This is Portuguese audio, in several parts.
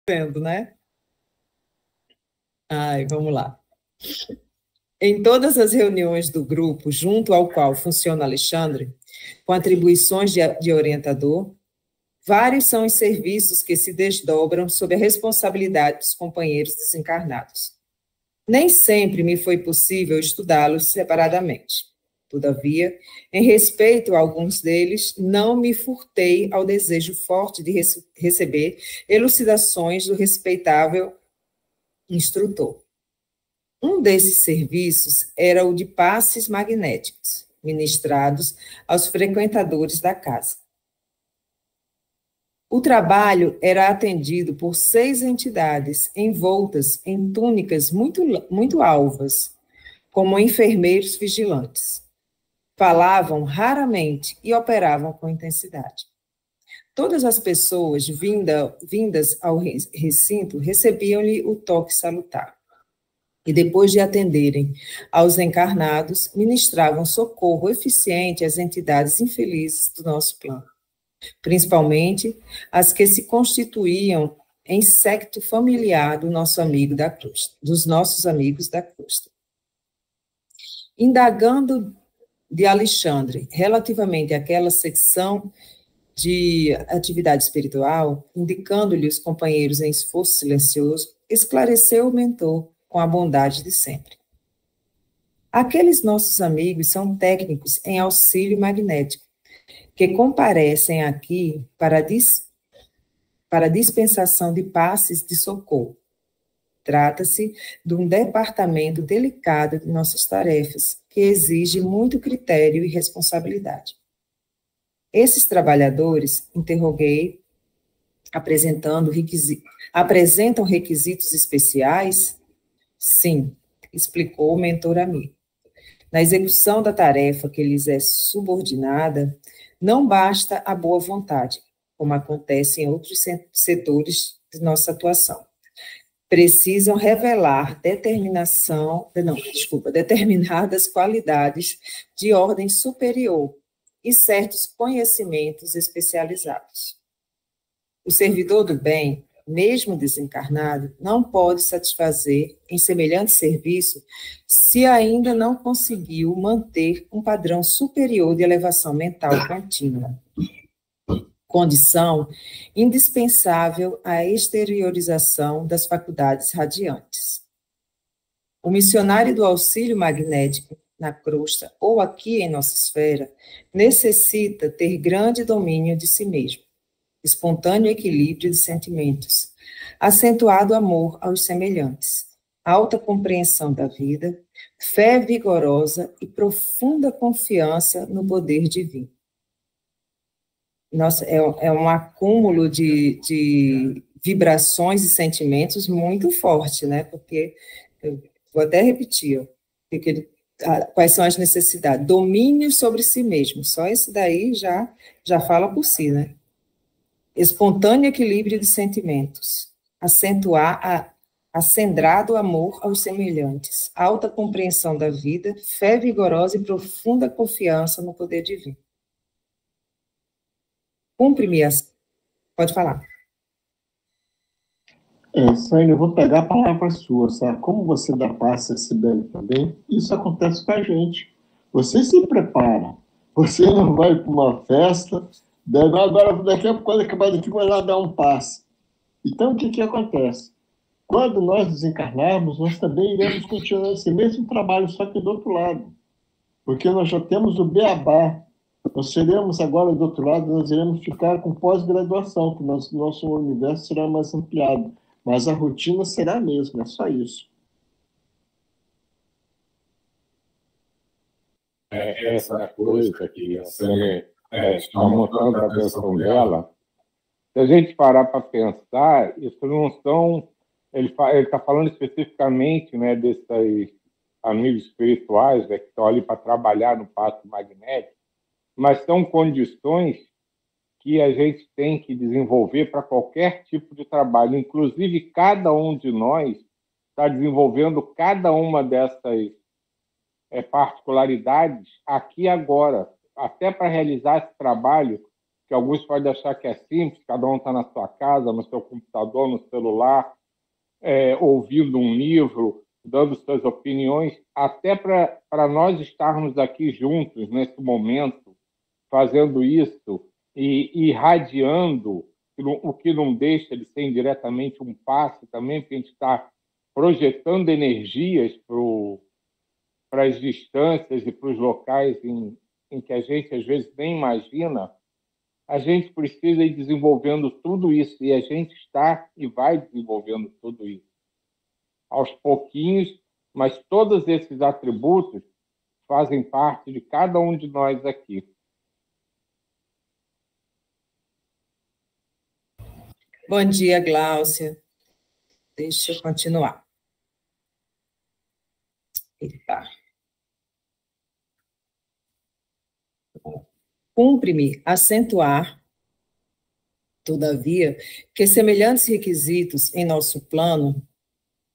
Vendo, né? Ai, vamos lá. Em todas as reuniões do grupo, junto ao qual funciona Alexandre, com atribuições de orientador, vários são os serviços que se desdobram sob a responsabilidade dos companheiros desencarnados. Nem sempre me foi possível estudá-los separadamente. Todavia, em respeito a alguns deles, não me furtei ao desejo forte de receber elucidações do respeitável instrutor. Um desses serviços era o de passes magnéticos, ministrados aos frequentadores da casa. O trabalho era atendido por 6 entidades envoltas em túnicas muito alvas, como enfermeiros vigilantes. Falavam raramente e operavam com intensidade. Todas as pessoas vindas ao recinto recebiam-lhe o toque salutar. E depois de atenderem aos encarnados, ministravam socorro eficiente às entidades infelizes do nosso plano, principalmente as que se constituíam em séquito familiar do nosso amigo da crosta, dos nossos amigos da crosta. Indagando de Alexandre relativamente àquela secção de atividade espiritual, indicando-lhe os companheiros em esforço silencioso, esclareceu o mentor com a bondade de sempre. Aqueles nossos amigos são técnicos em auxílio magnético, que comparecem aqui para dispensação de passes de socorro. Trata-se de um departamento delicado de nossas tarefas, que exige muito critério e responsabilidade. Esses trabalhadores, interroguei, apresentam requisitos especiais? Sim, explicou o mentor amigo. Na execução da tarefa que lhes é subordinada, não basta a boa vontade, como acontece em outros setores de nossa atuação. Precisam revelar determinadas qualidades de ordem superior e certos conhecimentos especializados. O servidor do bem, mesmo desencarnado, não pode satisfazer em semelhante serviço se ainda não conseguiu manter um padrão superior de elevação mental contínua. Condição indispensável à exteriorização das faculdades radiantes. O missionário do auxílio magnético na crosta ou aqui em nossa esfera necessita ter grande domínio de si mesmo, espontâneo equilíbrio de sentimentos, acentuado amor aos semelhantes, alta compreensão da vida, fé vigorosa e profunda confiança no poder divino. Nossa, é um acúmulo de vibrações e sentimentos muito forte, né? Porque, eu vou até repetir, ó, quais são as necessidades? Domínio sobre si mesmo, só esse daí já fala por si, né? Espontâneo equilíbrio de sentimentos, acendrado amor aos semelhantes, alta compreensão da vida, fé vigorosa e profunda confiança no poder divino. Cumpre-me as... Pode falar. Sônia, eu vou pegar a palavra sua, sabe? Como você dá passe a Sibeli também, isso acontece com a gente. Você se prepara, você não vai para uma festa, agora daqui a pouco, quando acabar daqui, vai lá dar um passe. Então, o que acontece? Quando nós desencarnarmos, nós também iremos continuar esse mesmo trabalho, só que do outro lado. Porque nós já temos o beabá. Nós seremos agora, do outro lado, nós iremos ficar com pós-graduação, que nosso universo será mais ampliado. Mas a rotina será a mesma, é só isso. Essa coisa que você está mostrando a atenção dela, se a gente parar para pensar, isso não são... Ele está falando especificamente, né, desses amigos espirituais, né, que estão ali para trabalhar no passo magnético, mas são condições que a gente tem que desenvolver para qualquer tipo de trabalho. Inclusive, cada um de nós está desenvolvendo cada uma dessas particularidades aqui e agora, até para realizar esse trabalho que alguns podem achar que é simples, cada um está na sua casa, no seu computador, no celular, ouvindo um livro, dando suas opiniões, até para nós estarmos aqui juntos nesse momento, fazendo isso e irradiando, o que não deixa de ser indiretamente um passe também, porque a gente está projetando energias para as distâncias e para os locais em que a gente às vezes nem imagina. A gente precisa ir desenvolvendo tudo isso, e a gente está e vai desenvolvendo tudo isso aos pouquinhos, mas todos esses atributos fazem parte de cada um de nós aqui. Bom dia, Gláucia. Deixa eu continuar. Eita. Cumpre-me acentuar, todavia, que semelhantes requisitos em nosso plano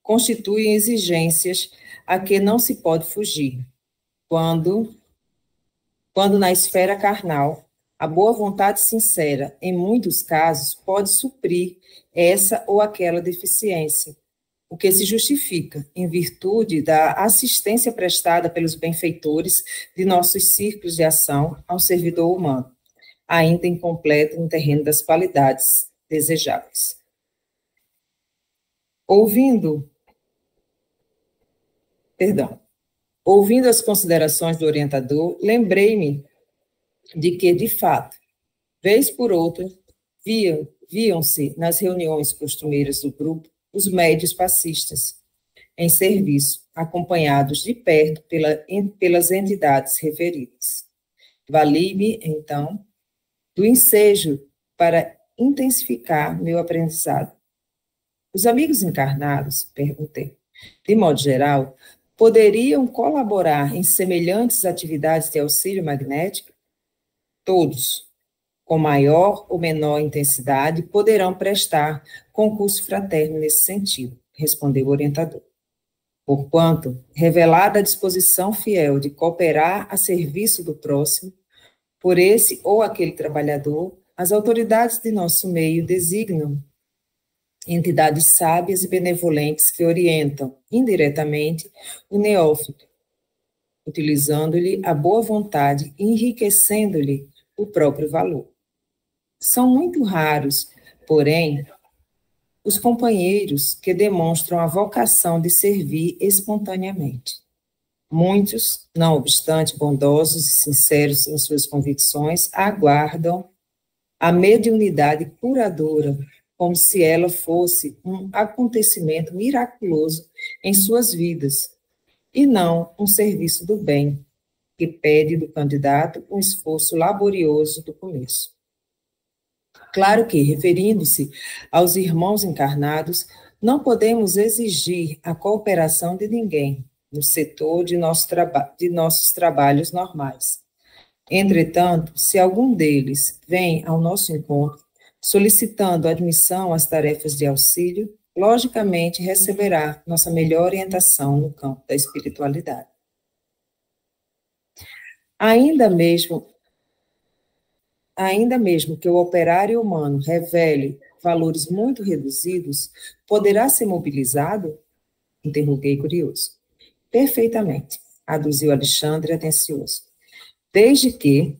constituem exigências a que não se pode fugir, quando na esfera carnal, a boa vontade sincera, em muitos casos, pode suprir essa ou aquela deficiência, o que se justifica em virtude da assistência prestada pelos benfeitores de nossos círculos de ação ao servidor humano, ainda incompleto no terreno das qualidades desejáveis. Ouvindo as considerações do orientador, lembrei-me de que, de fato, vez por outra, viam-se nas reuniões costumeiras do grupo os médios passistas, em serviço, acompanhados de perto pelas entidades referidas. Vali-me, então, do ensejo para intensificar meu aprendizado. Os amigos encarnados, perguntei, de modo geral, poderiam colaborar em semelhantes atividades de auxílio magnético? Todos, com maior ou menor intensidade, poderão prestar concurso fraterno nesse sentido, respondeu o orientador. Porquanto, revelada a disposição fiel de cooperar a serviço do próximo, por esse ou aquele trabalhador, as autoridades de nosso meio designam entidades sábias e benevolentes que orientam, indiretamente, o neófito, utilizando-lhe a boa vontade e enriquecendo-lhe o próprio valor. São muito raros, porém, os companheiros que demonstram a vocação de servir espontaneamente. Muitos, não obstante bondosos e sinceros em suas convicções, aguardam a mediunidade curadora, como se ela fosse um acontecimento miraculoso em suas vidas, e não um serviço do bem, que pede do candidato um esforço laborioso do começo. Claro que, referindo-se aos irmãos encarnados, não podemos exigir a cooperação de ninguém no setor de nossos trabalhos normais. Entretanto, se algum deles vem ao nosso encontro solicitando admissão às tarefas de auxílio, logicamente receberá nossa melhor orientação no campo da espiritualidade. Ainda mesmo que o operário humano revele valores muito reduzidos, poderá ser mobilizado? Interroguei curioso. Perfeitamente, aduziu Alexandre atencioso. Desde que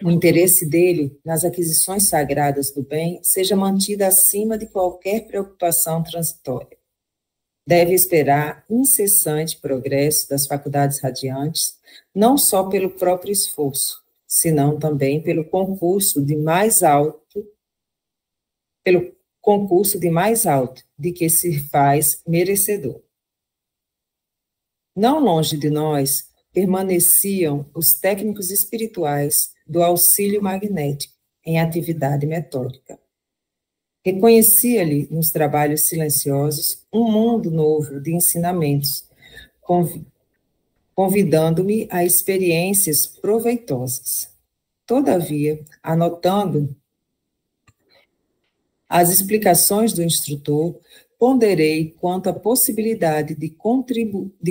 o interesse dele nas aquisições sagradas do bem seja mantido acima de qualquer preocupação transitória. Deve esperar incessante progresso das faculdades radiantes, não só pelo próprio esforço, senão também pelo concurso de mais alto de que se faz merecedor. Não longe de nós permaneciam os técnicos espirituais do auxílio magnético em atividade metódica. Reconhecia-lhe nos trabalhos silenciosos um mundo novo de ensinamentos, convidando-me a experiências proveitosas. Todavia, anotando as explicações do instrutor, ponderei quanto à possibilidade de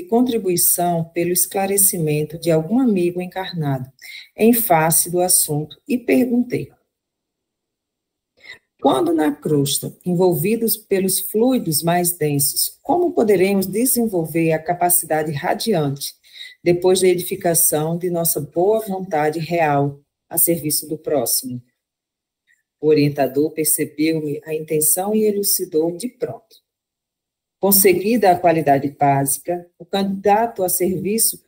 contribuição pelo esclarecimento de algum amigo encarnado em face do assunto e perguntei: Quando na crosta, envolvidos pelos fluidos mais densos, como poderemos desenvolver a capacidade radiante, depois da edificação de nossa boa vontade real a serviço do próximo? O orientador percebeu-me a intenção e elucidou de pronto. Conseguida a qualidade básica, o candidato ao serviço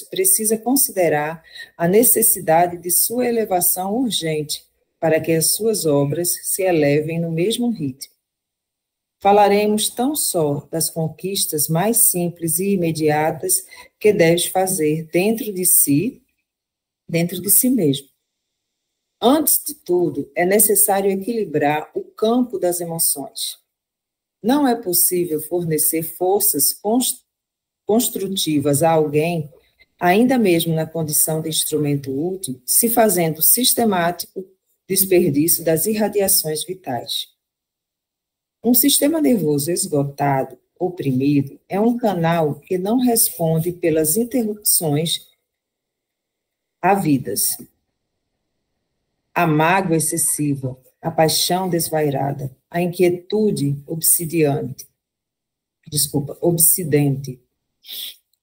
precisa considerar a necessidade de sua elevação urgente para que as suas obras se elevem no mesmo ritmo. Falaremos tão só das conquistas mais simples e imediatas que deves fazer dentro de si mesmo. Antes de tudo, é necessário equilibrar o campo das emoções. Não é possível fornecer forças construtivas a alguém, ainda mesmo na condição de instrumento útil, se fazendo sistemático desperdício das irradiações vitais. Um sistema nervoso esgotado, oprimido, é um canal que não responde pelas interrupções havidas. A mágoa excessiva, a paixão desvairada, a inquietude obsidente,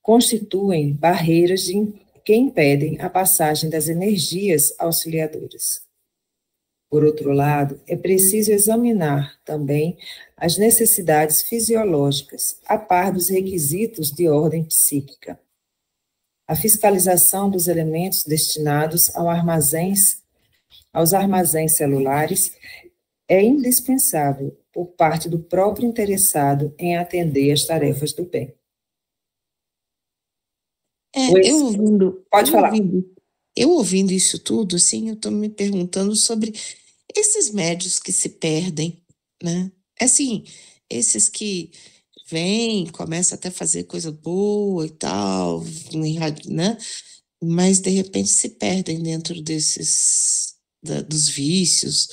constituem barreiras que impedem a passagem das energias auxiliadoras. Por outro lado, é preciso examinar também as necessidades fisiológicas, a par dos requisitos de ordem psíquica. A fiscalização dos elementos destinados aos armazéns celulares é indispensável por parte do próprio interessado em atender às tarefas do bem. Pode falar. Eu ouvindo isso tudo, assim, eu estou me perguntando sobre esses médios que se perdem, né? Assim, esses que vêm, começam até a fazer coisa boa e tal, né? Mas de repente se perdem dentro dos vícios,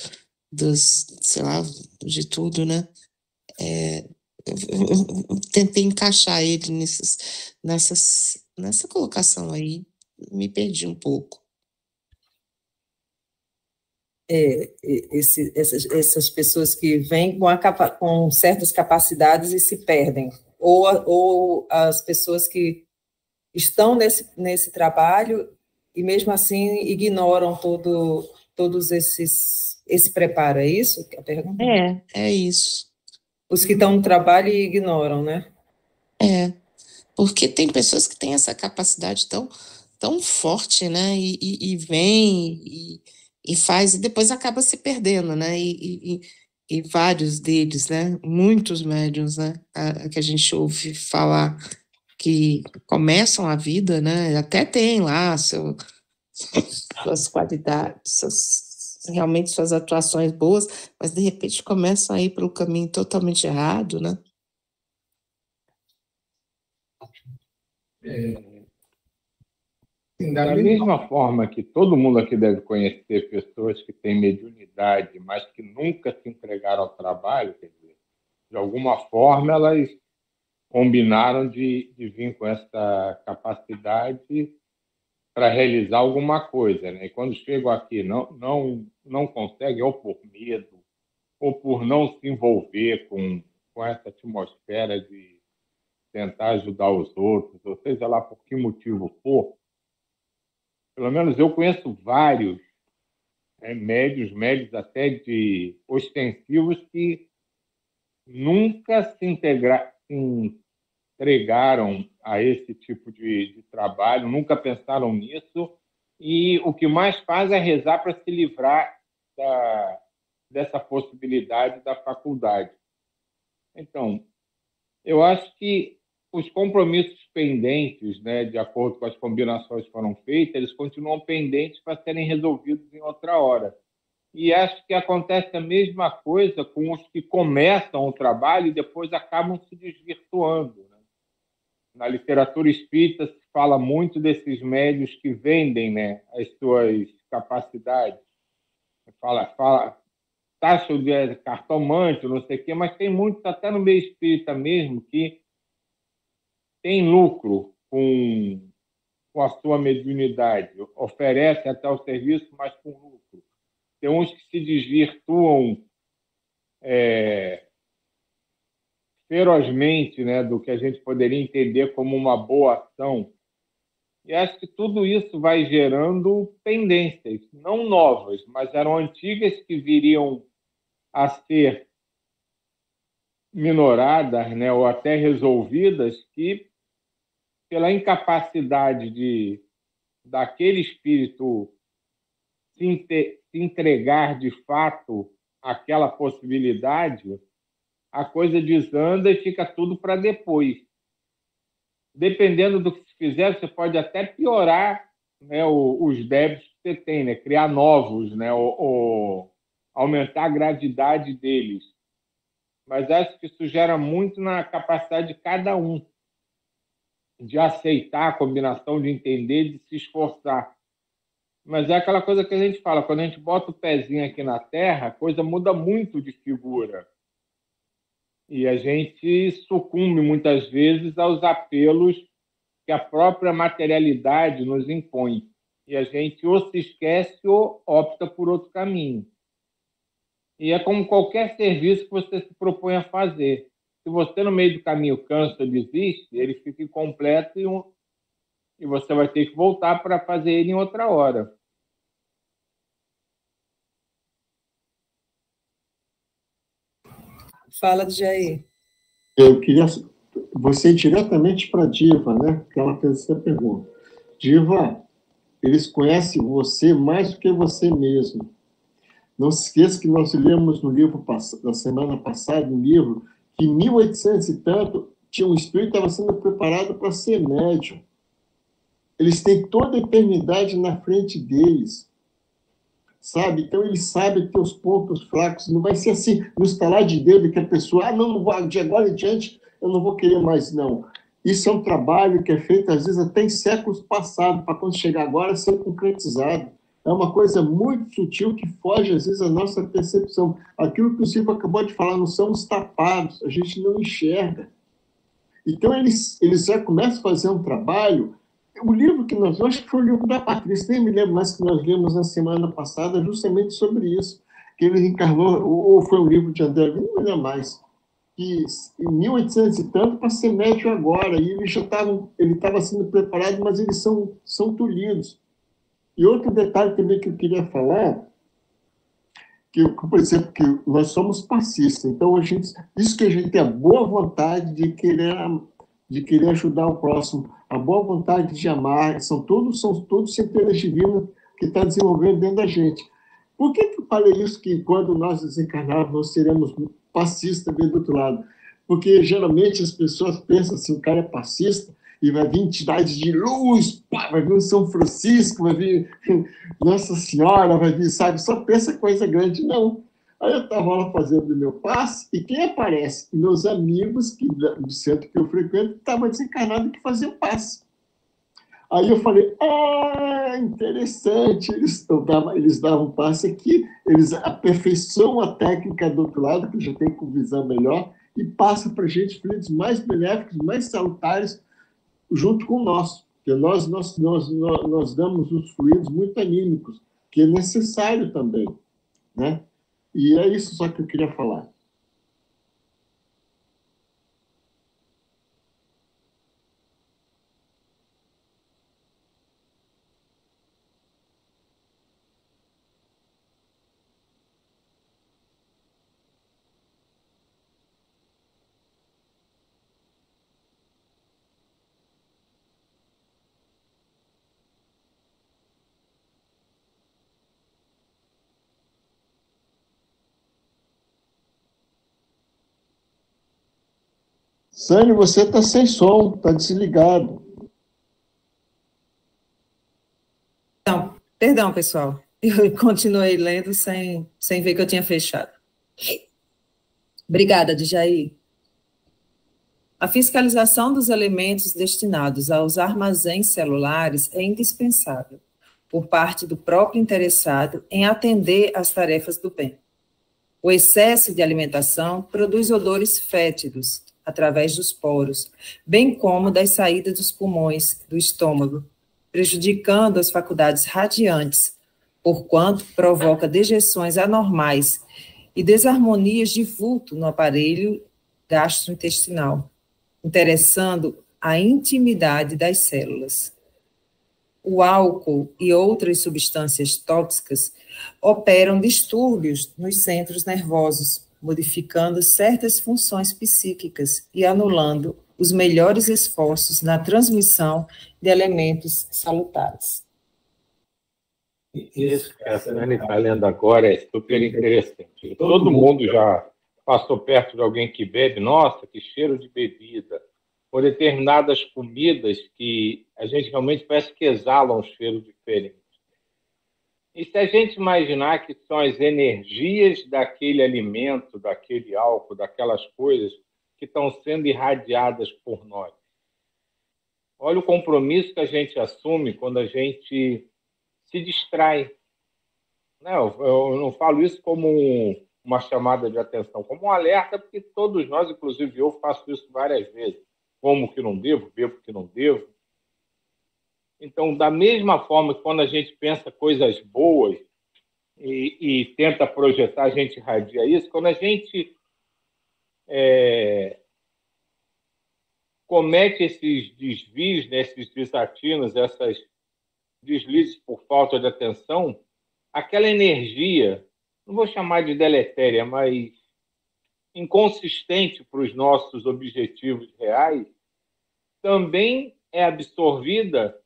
sei lá, de tudo, né? Eu tentei encaixar ele nessa colocação aí, me perdi um pouco. Essas pessoas que vêm com certas capacidades e se perdem, ou as pessoas que estão nesse trabalho e mesmo assim ignoram todos esse preparo, é isso que a pergunta? É isso. Os que estão no trabalho e ignoram, né? Porque tem pessoas que têm essa capacidade tão forte, né? E vem e faz, e depois acaba se perdendo, né? E vários deles, né? Muitos médiuns, né? Que a gente ouve falar que começam a vida, né? Até tem lá suas qualidades, realmente suas atuações boas, mas de repente começam a ir pelo caminho totalmente errado, né? Da mesma forma que todo mundo aqui deve conhecer pessoas que têm mediunidade, mas que nunca se entregaram ao trabalho, quer dizer, de alguma forma elas combinaram de vir com essa capacidade para realizar alguma coisa, né? E quando chegam aqui não conseguem, ou por medo, ou por não se envolver com essa atmosfera de tentar ajudar os outros, ou seja lá por que motivo for. Pelo menos eu conheço vários médios até de ostensivos que nunca se entregaram a esse tipo de trabalho, nunca pensaram nisso, e o que mais faz é rezar para se livrar dessa possibilidade da faculdade. Então, eu acho que os compromissos pendentes, né, de acordo com as combinações que foram feitas, eles continuam pendentes para serem resolvidos em outra hora. E acho que acontece a mesma coisa com os que começam o trabalho e depois acabam se desvirtuando, né? Na literatura espírita se fala muito desses médios que vendem, né, as suas capacidades. Fala taxa de cartomante, não sei o quê, mas tem muitos, até no meio espírita mesmo, que tem lucro com a sua mediunidade, oferece até o serviço, mas com lucro. tem uns que se desvirtuam ferozmente, né, do que a gente poderia entender como uma boa ação. E acho que tudo isso vai gerando pendências, não novas, mas eram antigas que viriam a ser minoradas, né, ou até resolvidas, que, pela incapacidade daquele espírito se entregar de fato àquela possibilidade, a coisa desanda e fica tudo para depois. Dependendo do que se fizer, você pode até piorar, né, os débitos que você tem, né, criar novos, né, ou aumentar a gravidade deles. Mas acho que isso gera muito na capacidade de cada um de aceitar a combinação, de entender, de se esforçar. Mas é aquela coisa que a gente fala, quando a gente bota o pezinho aqui na terra, a coisa muda muito de figura. E a gente sucumbe muitas vezes aos apelos que a própria materialidade nos impõe. E a gente ou se esquece ou opta por outro caminho. E é como qualquer serviço que você se propõe a fazer. Se você, no meio do caminho, cansa ou desiste, ele fica incompleto e você vai ter que voltar para fazer ele em outra hora. Fala, Jair. Eu queria você ir diretamente para a Diva, né? Que ela fez essa pergunta. Diva, eles conhecem você mais do que você mesmo. Não se esqueça que nós lemos no livro da semana passada, um livro que em 1800 e tanto tinha um espírito que estava sendo preparado para ser médium. Eles têm toda a eternidade na frente deles. Sabe? Então, eles sabem ter os pontos fracos. Não vai ser assim, no estalar de dedo, que a pessoa, não vou, de agora em diante, eu não vou querer mais, não. Isso é um trabalho que é feito, às vezes, até em séculos passados, para quando chegar agora, ser concretizado. É uma coisa muito sutil que foge, às vezes, à nossa percepção. Aquilo que o Silvio acabou de falar, não somos tapados, a gente não enxerga. Então, eles já começam a fazer um trabalho. O livro que nós, acho que foi o livro da Patrícia, nem me lembro mais, que nós lemos na semana passada, justamente sobre isso, que ele encarnou, ou foi um livro de André, não me lembro mais, que em 1800 e tanto, para ser médium agora, e ele estava sendo preparado, mas eles são tolhidos. E outro detalhe também que eu queria falar, por exemplo, que nós somos passistas, então isso que a gente tem a boa vontade de querer ajudar o próximo, a boa vontade de amar, são todos centelhas divinas que está desenvolvendo dentro da gente. Por que eu falei isso, que quando nós desencarnarmos, nós seremos passistas do outro lado? Porque, geralmente, as pessoas pensam assim, o cara é passista e vai vir entidades de luz, pá, vai vir o São Francisco, vai vir Nossa Senhora, vai vir, sabe? Só pensa coisa grande, não. Aí eu estava lá fazendo o meu passe, e quem aparece? Meus amigos do centro que eu frequento estavam desencarnados que faziam passe. Aí eu falei, interessante, eles davam passe aqui, eles aperfeiçoam a técnica do outro lado, que já tem com visão melhor, e passam para a gente fluidos mais benéficos, mais salutares, junto com o nosso. Porque nós damos os fluidos muito anímicos, que é necessário também, né? E é isso só que eu queria falar. Sânio, você está sem som, está desligado. Perdão, pessoal. Eu continuei lendo sem ver que eu tinha fechado. Obrigada, Djair. A fiscalização dos elementos destinados aos armazéns celulares é indispensável, por parte do próprio interessado, em atender às tarefas do bem. O excesso de alimentação produz odores fétidos, através dos poros, bem como das saídas dos pulmões, do estômago, prejudicando as faculdades radiantes, porquanto provoca dejeções anormais e desarmonias de vulto no aparelho gastrointestinal, interessando a intimidade das células. O álcool e outras substâncias tóxicas operam distúrbios nos centros nervosos, modificando certas funções psíquicas e anulando os melhores esforços na transmissão de elementos salutares. Isso que a Sani está lendo agora é super interessante. Todo mundo já passou perto de alguém que bebe, nossa, que cheiro de bebida, ou determinadas comidas que a gente realmente parece que exalam um cheiro diferente. E se a gente imaginar que são as energias daquele alimento, daquele álcool, daquelas coisas que estão sendo irradiadas por nós. Olha o compromisso que a gente assume quando a gente se distrai. Não, eu não falo isso como uma chamada de atenção, como um alerta, porque todos nós, inclusive eu, faço isso várias vezes. Como que não devo, bebo que não devo. Então, da mesma forma que quando a gente pensa coisas boas e tenta projetar, a gente irradia isso, quando a gente comete esses desvios, né, esses desatinos, essas deslizes por falta de atenção, aquela energia, não vou chamar de deletéria, mas inconsistente para os nossos objetivos reais, também é absorvida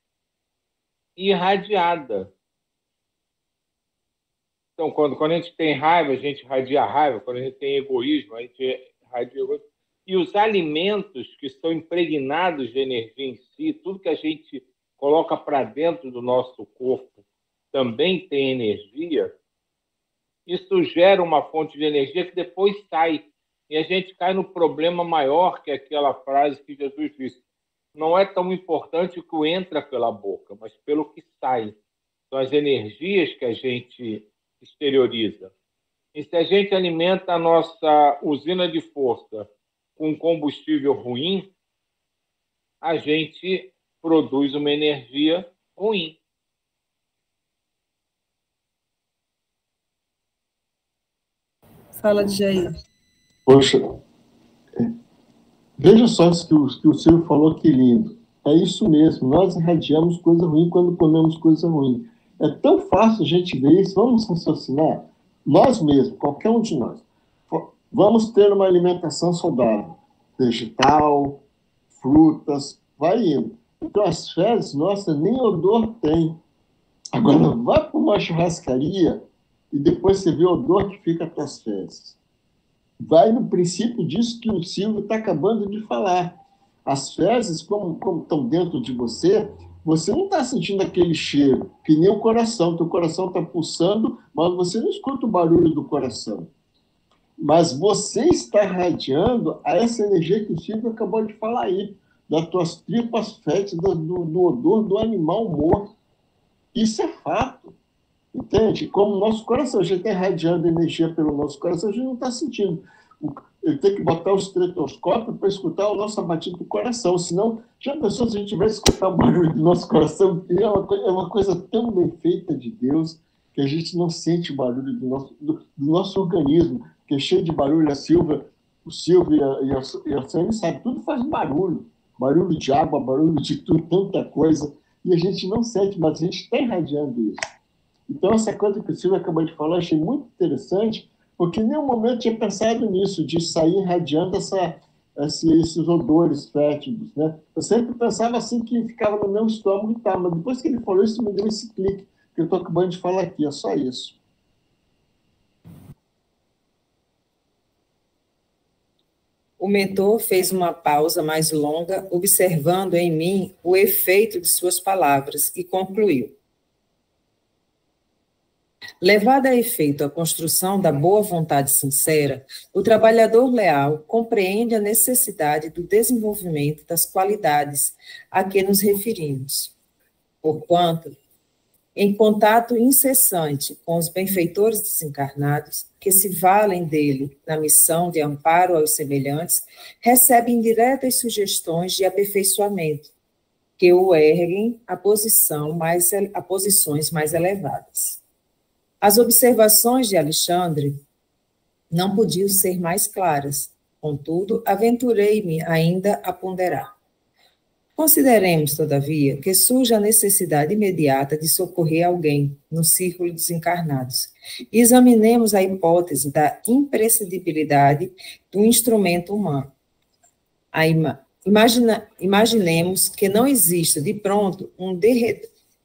e irradiada. Então, quando a gente tem raiva, a gente irradia raiva. Quando a gente tem egoísmo, a gente irradia egoísmo. E os alimentos que estão impregnados de energia em si, tudo que a gente coloca para dentro do nosso corpo também tem energia, isso gera uma fonte de energia que depois sai. E a gente cai no problema maior, que é aquela frase que Jesus disse: não é tão importante o que entra pela boca, mas pelo que sai. São as energias que a gente exterioriza. E se a gente alimenta a nossa usina de força com combustível ruim, a gente produz uma energia ruim. Fala, Jair. Poxa, veja só isso que o Silvio falou, que lindo. É isso mesmo, nós irradiamos coisa ruim quando comemos coisa ruim. É tão fácil a gente ver isso. Vamos raciocinar, nós mesmos, qualquer um de nós. Vamos ter uma alimentação saudável, vegetal, frutas, vai indo. Então, as fezes, nossa, nem odor tem. Agora, vá para uma churrascaria e depois você vê o odor que fica com as fezes. Vai no princípio disso que o Silvio está acabando de falar. As fezes, como estão dentro de você, você não está sentindo aquele cheiro, que nem o coração. Teu coração está pulsando, mas você não escuta o barulho do coração. Mas você está irradiando a essa energia que o Silvio acabou de falar aí, das tuas tripas fétidas, do odor do animal morto. Isso é fato. Entende? Como o nosso coração, a gente está irradiando energia pelo nosso coração, a gente não está sentindo. Ele tem que botar o estetoscópio para escutar o nosso batido do coração, senão, já pensou se a gente vai escutar o barulho do nosso coração? É uma coisa tão bem feita de Deus que a gente não sente o barulho do nosso organismo, que é cheio de barulho. O Silvio e a Sani sabem, tudo faz barulho. Barulho de água, barulho de tudo, tanta coisa, e a gente não sente, mas a gente está irradiando isso. Então, essa coisa que o Silvio acabou de falar, eu achei muito interessante, porque em nenhum momento eu tinha pensado nisso, de sair irradiando esses odores fétidos, né? Eu sempre pensava assim que ficava no meu estômago e tal, mas depois que ele falou isso, me deu esse clique, que eu estou acabando de falar aqui, é só isso. O mentor fez uma pausa mais longa, observando em mim o efeito de suas palavras, e concluiu. Levada a efeito a construção da boa vontade sincera, o trabalhador leal compreende a necessidade do desenvolvimento das qualidades a que nos referimos. Porquanto, em contato incessante com os benfeitores desencarnados, que se valem dele na missão de amparo aos semelhantes, recebe indiretas sugestões de aperfeiçoamento, que o erguem a posições mais elevadas. As observações de Alexandre não podiam ser mais claras, contudo, aventurei-me ainda a ponderar. Consideremos, todavia, que surge a necessidade imediata de socorrer alguém no círculo dos encarnados. E examinemos a hipótese da imprescindibilidade do instrumento humano. Imaginemos que não exista, de pronto,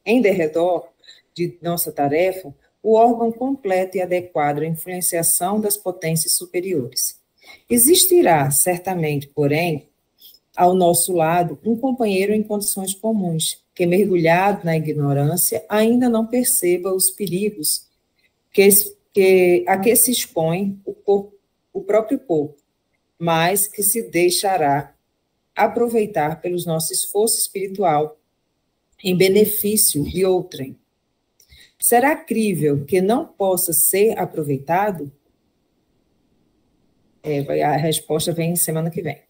em derredor de nossa tarefa, o órgão completo e adequado à influenciação das potências superiores. Existirá, certamente, porém, ao nosso lado, um companheiro em condições comuns, que, mergulhado na ignorância, ainda não perceba os perigos a que se expõe o próprio corpo, mas que se deixará aproveitar pelo nosso esforço espiritual em benefício de outrem. Será crível que não possa ser aproveitado? A resposta vem semana que vem.